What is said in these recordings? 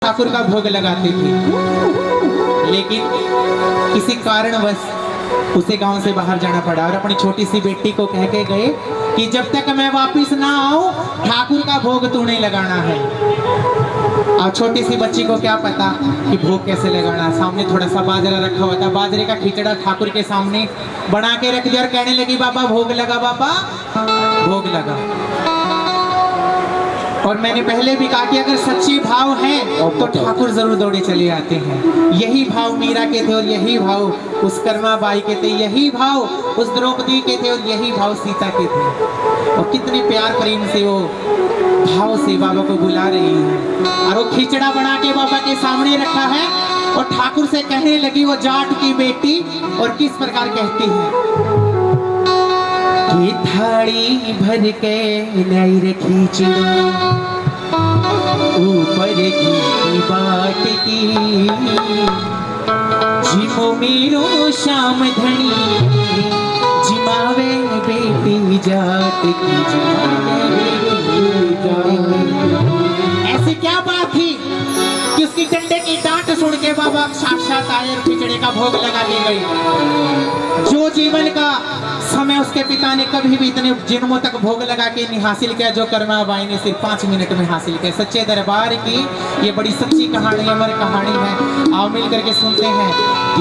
ठाकुर का भोग लगाती थी, लेकिन किसी कारणवश उसे गांव से बाहर जाना पड़ा और अपनी छोटी सी बेटी को कह के गए कि जब तक मैं वापस ना आऊं ठाकुर का भोग तूने लगाना है। और छोटी सी बच्ची को क्या पता कि भोग कैसे लगाना। सामने थोड़ा सा बाजरा रखा हुआ था, बाजरे का खिचड़ा ठाकुर के सामने बना के रख दिया और कहने लगी बाबा भोग लगा, बाबा भोग लगा। और मैंने पहले भी कहा कि अगर सच्ची भाव है तो ठाकुर जरूर दौड़े चले आते हैं। यही भाव मीरा के थे और यही भाव उस कर्मा बाई के थे, यही भाव उस द्रौपदी के थे और यही भाव सीता के थे। और कितने प्यार प्रेम से वो भाव से बाबा को बुला रही है और वो खिचड़ा बना के बाबा के सामने रखा है और ठाकुर से कहने लगी वो जाट की बेटी। और किस प्रकार कहती है कि थाली भर के लाई रखी चिड़ो ऊपर की बाट की जिमो मेरो शाम धनी जिमावे बेटी जाट की ऐसी क्या बात थी कि उसकी डंडे की डांट सुन के बाबा साक्षात आए और खिचड़े का भोग लगा दी गई। जो जीवन का समय उसके पिता ने कभी भी इतने जन्मों तक भोग लगा के नहीं हासिल किया, जो कर्मा बाई ने सिर्फ 5 मिनट में हासिल किया। सच्चे दरबार की ये बड़ी सच्ची कहानी, अमर कहानी है। आओ मिल करके सुनते हैं।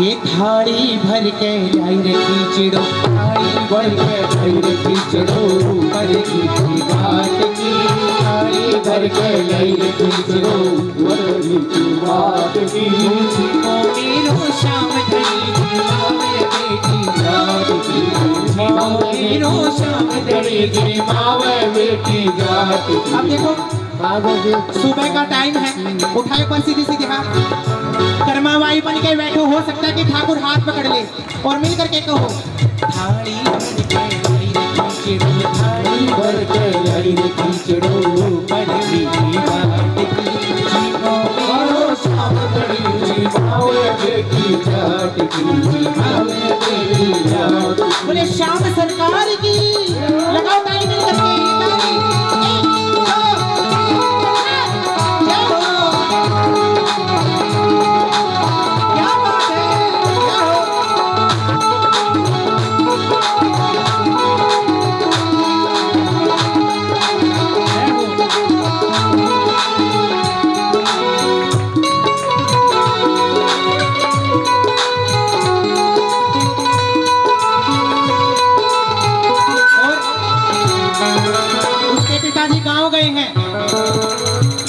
ये थाली भर के लाई रखी चिड़ो, थाली भर के लाई रखी चिड़ो ऊपर की बाट की, थाली भर के लाई रखी चिड़ो ऊपर की बाट की, ओ मेरो शाम धनी जिमावे बेटी जाट की, मेरो शाम धनी जिमावे बेटी जाट की। अब देखो सुबह का टाइम है, उठाए पर सीधी सीधी हाथ, कर्माबाई बन के बैठो। हो सकता है कि ठाकुर हाथ पकड़ ले और मिल करके कहो थाली भर के लाई रखी चिड़ो, थाली भर के लाई रखी चिड़ो ऊपर की बाट की, मेरो शाम धनी जिमावे बेटी जाट की, जिमावे बेटी जाट की। बोले श्याम सरकार की, लगाओ ताली मिल करके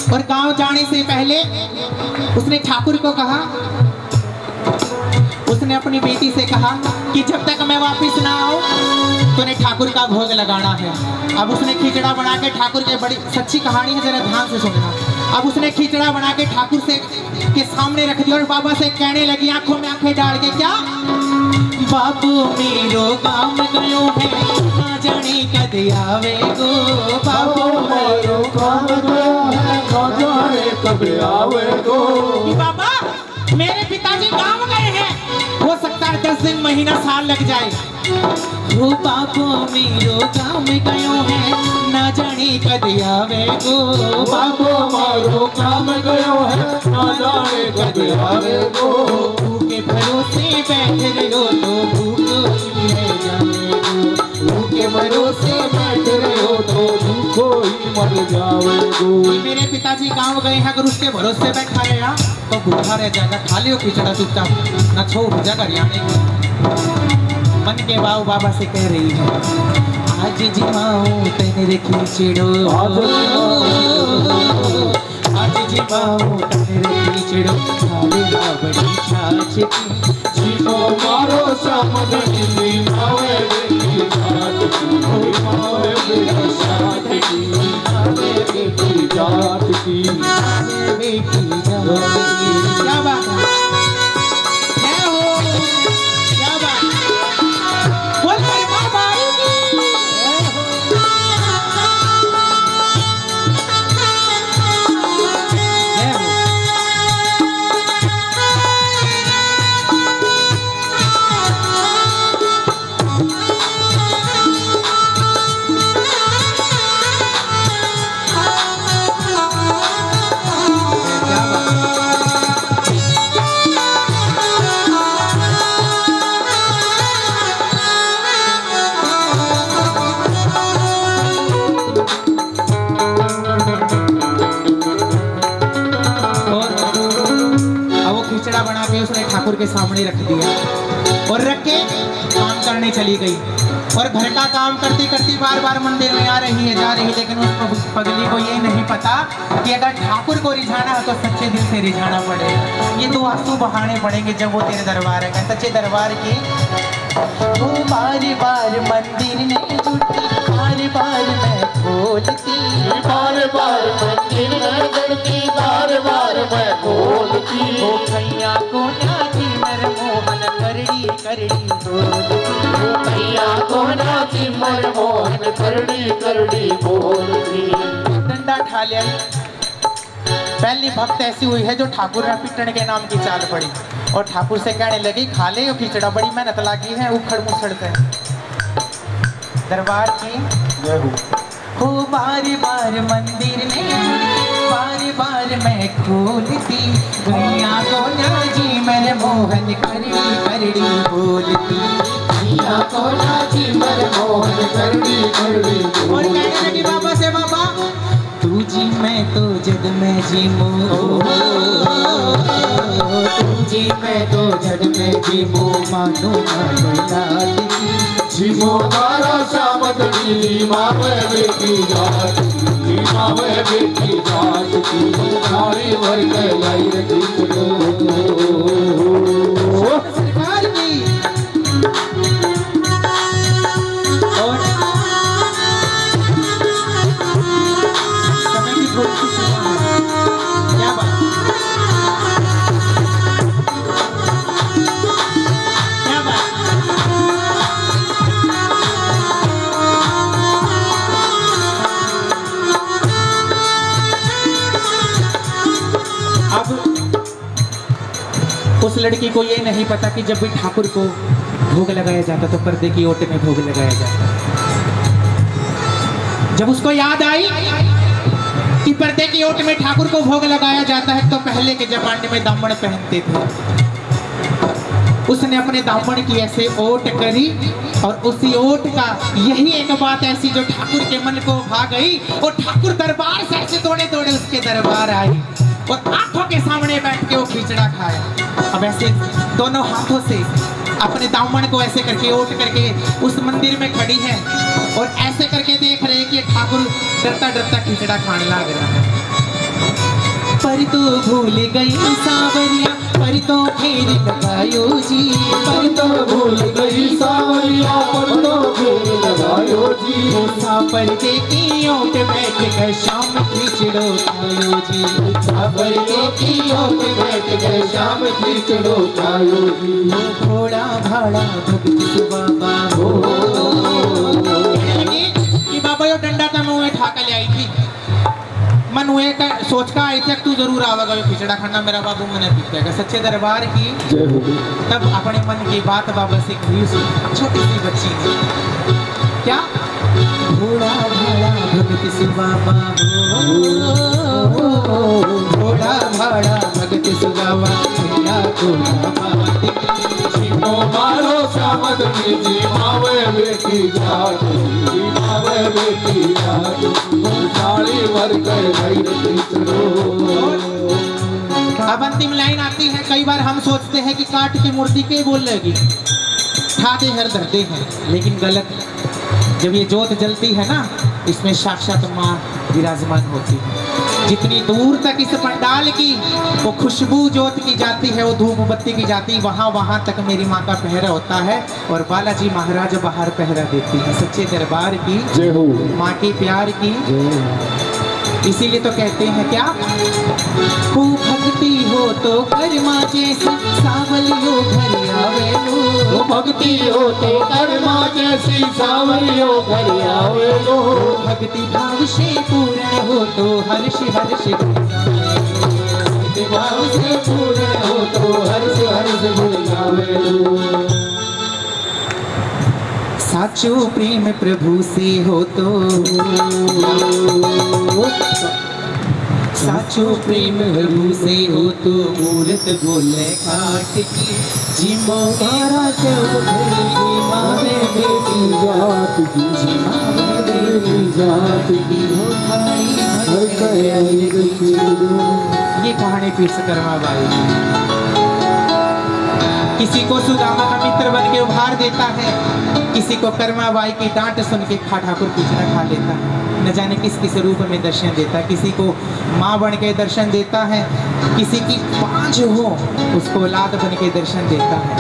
और गांव जाने से पहले उसने ठाकुर को कहा, उसने अपनी बेटी से कहा कि जब तक मैं वापस ना आऊं तूने ठाकुर का भोग लगाना है। अब उसने खिचड़ा बना के ठाकुर के, बड़ी सच्ची कहानी है, जरा ध्यान से सुनना। अब उसने खिचड़ा बना के ठाकुर से के सामने रख दिया और बाबा से कहने लगी आंखों में आंखें डाल के, क्या बाबू मेरो काम गयो है ना जाने कद आवे गो, बाबू मेरो काम गयो है ना जाने कब आवे गो। बाबा मेरे पिताजी काम गए हैं, हो सकता है 10 दिन महीना साल लग जाए। वो बाबू मेरो काम गयो है ना जाने कद आवे गो, बाबू मेरो काम गयो है ना जाने कद आवे गो। भूखे भरोसे बैठ रहो तो भूख ही रह जाएगो, भूखे भरोसे बैठ रहो तो भूखो ही मर जाओगे। मेरे पिताजी गांव गए हैं, अगर उसके भरोसे बैठा रहा तो भूखा रह जाएगा। खा लियो खिचड़ा चुपचाप, न छो उठ जाएगा रियाने। मन के बाबू बाबा से कह रही है आज जिमाऊं तेरे खिचड़ो, आज जिमाऊं तेरे खिचड़ो खाली बड़ी छाछ की, जिमो मारो शाम धनी जिमावे बेटी जाट की, जिमावे बेटी जाट की, जिमावे बेटी जाट की, जिमावे बेटी जाट की। क्या बात है, क्या हो, क्या बात, बोल कर बाबा की। घड़ा बना के उसने ठाकुर के सामने रख दिया और रख के काम करने चली गई। और घर का काम करती करती बार बार मंदिर में आ रही है, जा रही है, लेकिन उस पगली को ये नहीं पता कि अगर ठाकुर को रिझाना है तो सच्चे दिल से रिझाना पड़ेगा। ये तो आंसू बहाने पड़ेंगे जब वो तेरे दरबार है। सच्चे दरबार की वो बार बार मंदिर नहीं जुड़ती, बार बार मैं खोलती, बार बार मंदिर में जुड़ती, बार बार मैं खोलती। ओ भैया को नाची मर मोहन करड़ी करड़ी बोलती, ओ भैया को नाची मर मोहन करड़ी करड़ी बोलती। डंडा ठा लिया। पहली भक्त ऐसी हुई है जो ठाकुर ने पिटने के नाम की चाल पड़ी और ठाकुर से कहने लगी खा ले खिचड़ा, बड़ी मेहनत लगी है, उखड़ मुखड़ से। दरबार की हो बार बार मंदिर नहीं जुड़ती, बार बार मैं खोलती, भैया को नाची मेरे मोहन करड़ी करड़ी बोलती, भैया को नाची मर मोहन करड़ी करड़ी बोलती। और कहने लगी बाबा से बाबा तू जी मैं तो जग में जी मो, तू जी मैं तो जग में जी मो, मानो मानो लाल जी मोदारा शामत की मावे बेटी जात, जी मावे बेटी जात की सारी भर के लाई रखी सरकार की। और समय की थोड़ी सी सीमा है। क्या बात, क्या बात। अब उस लड़की को ये नहीं पता कि जब भी ठाकुर को भोग लगाया जाता तो पर्दे की ओट में भोग लगाया जाता। जब उसको याद आई कि पर्दे की ओट में ठाकुर को भोग लगाया जाता है तो पहले के जमाने में दामन पहनते थे। उसने अपने दामन की ऐसे ओट करी और उसी ओट का यही एक बात ऐसी जो ठाकुर के मन को भा गई और ठाकुर दरबार से ऐसे तोड़े तोड़े उसके दरबार आई और आंखों के सामने बैठ के वो खिचड़ा खाया। अब ऐसे दोनों हाथों से अपने दामन को ऐसे करके ओट करके उस मंदिर में खड़ी है और ऐसे करके देख रहे कि ठाकुर डरता डरता खिचड़ा खाने लग रहा है। पर तो भूल गई सावरिया, पर तो फेर लगायो जी, पर तो भूल गई सावरिया, पर तो फेर लगायो जी। सा पर्दे की ओट बैठ कर शाम खिचड़ो खायो जी, पर्दे की ओट बैठ कर शाम खिचड़ो खायो जी। घोड़ा भाड़ा भक्ति बाबा हो। कि बाबा यो डंडा था मुँह में ठाका ले आई थी, मन हुए का सोच का आई थी तू जरूर आवेगा यो खिचड़ा खाना मेरा बाबू मैंने पीतेगा। सच्चे दरबार की तब अपने मन की बात बाबा से कही उस छोटी सी बच्ची ने। क्या घोड़ा भाड़ा भगत से बाबा हो, घोड़ा भाड़ा भगत से बाबा भैया ओ मारो सामत की जी मावे बेटी जात, जी मावे बेटी जात, साड़ी भर कर लाई रखी अब अंतिम लाइन आती है। कई बार हम सोचते हैं कि काट की मूर्ति के बोल लेगी, ठाते हर धरते हैं, लेकिन गलत। जब ये जोत जलती है ना इसमें साक्षात माँ विराजमान होती है। जितनी दूर तक इस पंडाल की वो खुशबू जोत की जाती है, वो धूप बत्ती की जाती, वहाँ तक मेरी माँ का पहरा होता है और बालाजी महाराज बाहर पहरा देती है। सच्चे दरबार की जय हो, माँ के प्यार की। इसीलिए तो कहते हैं क्या, खूब भक्ति हो तो कर्मा जैसी सावलियो घर आवे लो, भक्ति हो तो कर्मा जैसी सावलियो घर आवे लो, भक्ति भाव से पूर्ण हो तो हर्ष हर्ष भक्ति भाव से पूर्ण हो तो हर्ष हर्ष गुण गावे लो। साचो प्रेम प्रभु से हो तो, साचो प्रेम प्रभु से हो तो मूर्त बोले काट की जी मोरा जब मारे बेटी जात की, जी मारे बेटी जात की हो भाई हर कहे। ये कहानी फिर से करवा भाई। किसी को सुदामा का मित्र बन के उभार देता है, किसी को कर्माबाई की डांट सुन के ठाकुर पिछड़ा खा लेता है। न जाने किस किस रूप में दर्शन देता है, किसी को माँ बन के दर्शन देता है, किसी की पांच हो उसको औलाद बन के दर्शन देता है।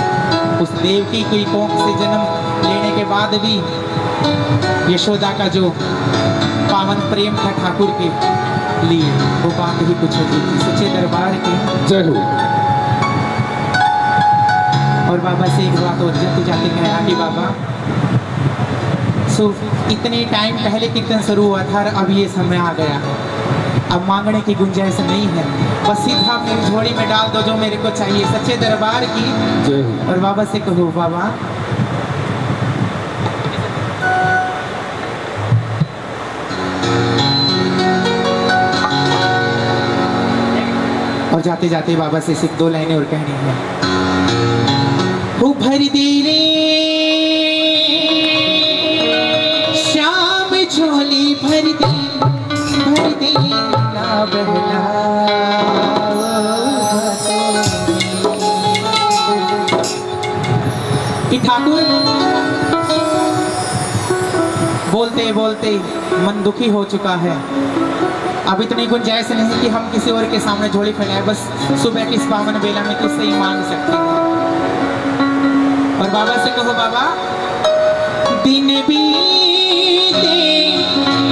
उस देवकी की कोख से जन्म लेने के बाद भी यशोदा का जो पावन प्रेम था ठाकुर के लिए, वो बात ही कुछ होती थी। सच्चे दरबार की जय हो। और बाबा से एक बात और जाते जाते कहना कि बाबा इतने टाइम पहले कीर्तन शुरू हुआ था और अब ये समय आ गया है, अब मांगने की गुंजाइश नहीं है, बस सीधा मेरी झोली में डाल दो जो मेरे को चाहिए। सच्चे दरबार की जय हो। और बाबा से कहो बाबा और जाते जाते बाबा से सिर्फ 2 लाइनें और कहनी है। वो भर दे रे श्याम झोली भर दे ना बहला। कि ठाकुर बोलते बोलते मन दुखी हो चुका है, अब इतनी गुंजाइश नहीं कि हम किसी और के सामने झोली फैलाए, बस सुबह किस पावन बेला में तुझसे ही मांग सकते हैं। और बाबा से कहो बाबा दिन बीते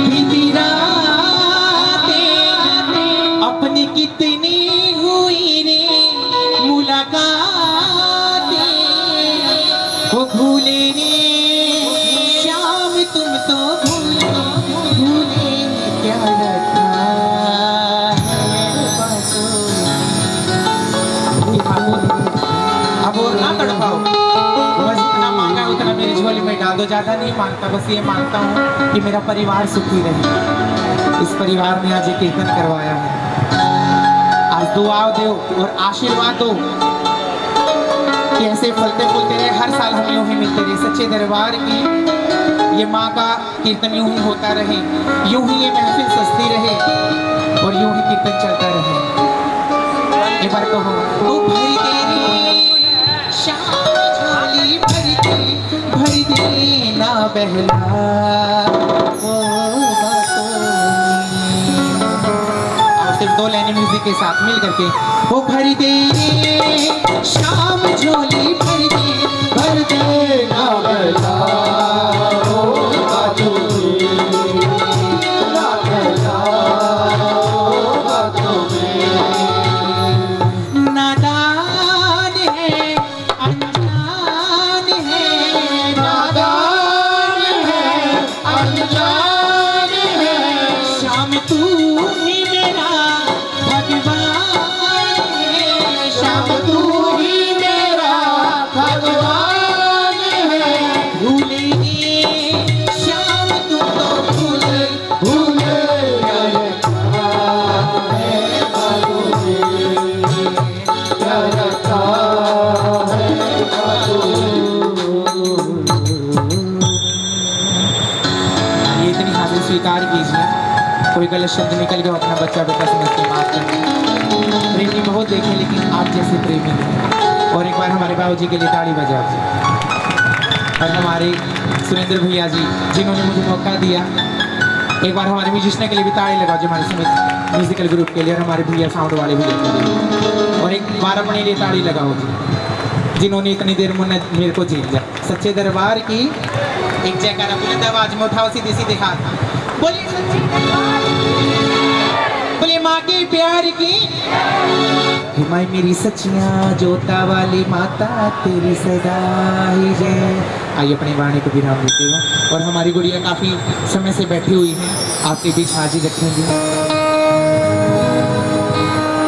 बीती रातें अपनी कितनी हुई रे मुलाकातें, वो भूले रे श्याम तुम तो भूले क्या रखा है। अब और ना तड़पाओ, बस इतना मांगा उतना मेरी झोली में डाल दो। ज़्यादा नहीं मांगता, बस ये मांगता हूँ कि मेरा परिवार सुखी रहे। इस परिवार ने आज ये कीर्तन करवाया है, आज दुआ दो और आशीर्वाद दो कि ऐसे फलते फूलते रहे, हर साल हम यूँ ही मिलते रहे। सच्चे दरबार की ये माँ का कीर्तन यूँ ही होता रहे, यूँ ही ये महफिल सजती रहे और यूँ ही कीर्तन चलता रहे। एक बार कहो ओ भरी तेरी श्याम झोली भर दे ना बहला वो सिर्फ 2 लाइनें म्यूजिक के साथ मिल करके। वो भर दे श्याम झोली भर दे ना बहला स्वीकार कीजिए। कोई गलत शब्द निकल गया अपना बच्चा बेटा समझ के माफ करें। प्रेमी बहुत देखे लेकिन आप जैसे प्रेमी नहीं। और एक बार हमारे बाबूजी के लिए ताली बजाओ जी। और हमारे सुरेंद्र भैया जी जिन्होंने मुझे मौका दिया, एक बार हमारे म्यूजिशियन के लिए भी ताली लगाओ जी, हमारे समित म्यूजिकल ग्रुप के लिए और हमारे भैया साउंड वाले भैया के लिए। और एक बार अपने लिए ताली लगाओ जी जिन्होंने इतनी देर मेरे को जीत लिया। सच्चे दरबार की एक जयकारा बुलंद आवाज में उठाओ, सीधे सीधे हाथ बोलिए सच्चे दरबार की, बोलिए माँ के प्यार की। हिमाई मेरी सच्चियाँ जोता वाली माता तेरी सदा ही जय। आइए अपनी वाणी को विराम देते हो और हमारी गुड़िया काफ़ी समय से बैठी हुई है, आपके बीच हाजिर रखेंगे।